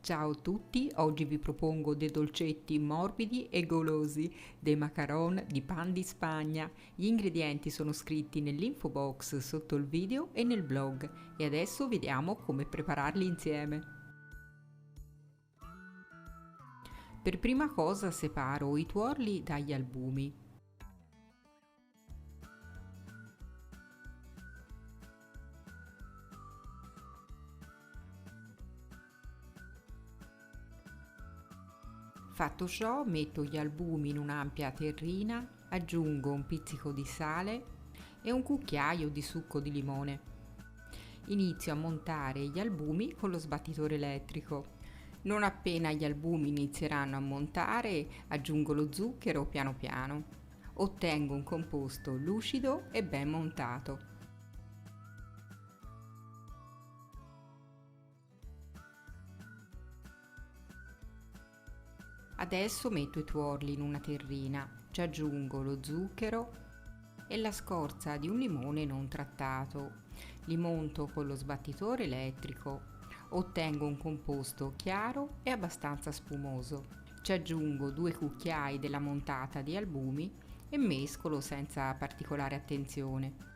Ciao a tutti, oggi vi propongo dei dolcetti morbidi e golosi, dei macaron di pan di Spagna. Gli ingredienti sono scritti nell'info box sotto il video e nel blog e adesso vediamo come prepararli insieme. Per prima cosa separo i tuorli dagli albumi. Fatto ciò, metto gli albumi in un'ampia terrina, aggiungo un pizzico di sale e un cucchiaio di succo di limone. Inizio a montare gli albumi con lo sbattitore elettrico. Non appena gli albumi inizieranno a montare, aggiungo lo zucchero piano piano. Ottengo un composto lucido e ben montato. Adesso metto i tuorli in una terrina, ci aggiungo lo zucchero e la scorza di un limone non trattato. Li monto con lo sbattitore elettrico. Ottengo un composto chiaro e abbastanza spumoso. Ci aggiungo 2 cucchiai della montata di albumi e mescolo senza particolare attenzione.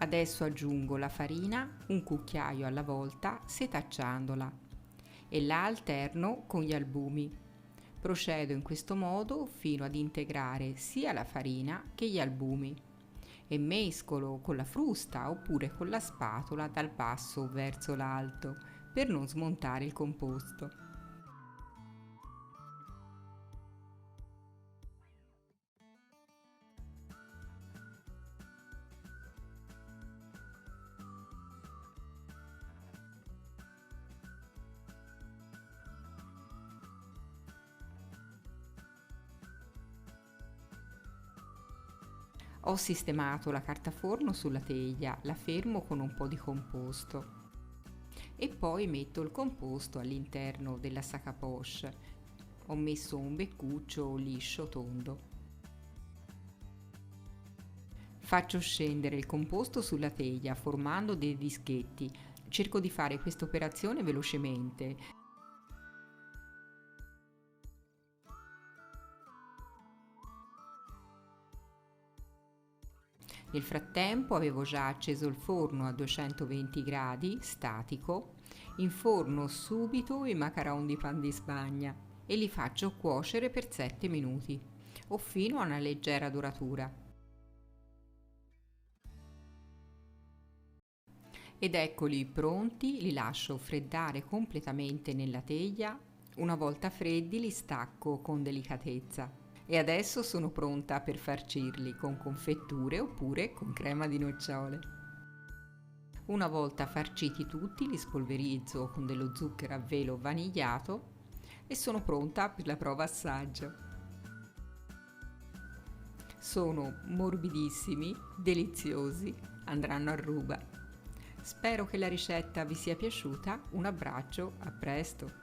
Adesso aggiungo la farina, un cucchiaio alla volta, setacciandola e la alterno con gli albumi. Procedo in questo modo fino ad integrare sia la farina che gli albumi e mescolo con la frusta oppure con la spatola dal basso verso l'alto per non smontare il composto. Ho sistemato la carta forno sulla teglia, la fermo con un po' di composto e poi metto il composto all'interno della sac à poche. Ho messo un beccuccio liscio tondo. Faccio scendere il composto sulla teglia formando dei dischetti. Cerco di fare questa operazione velocemente. Nel frattempo avevo già acceso il forno a 220 gradi, statico, inforno subito i macaron di pan di Spagna e li faccio cuocere per 7 minuti o fino a una leggera doratura. Ed eccoli pronti, li lascio freddare completamente nella teglia. Una volta freddi li stacco con delicatezza. E adesso sono pronta per farcirli con confetture oppure con crema di nocciole. Una volta farciti tutti li spolverizzo con dello zucchero a velo vanigliato e sono pronta per la prova assaggio. Sono morbidissimi, deliziosi, andranno a ruba. Spero che la ricetta vi sia piaciuta, un abbraccio, a presto!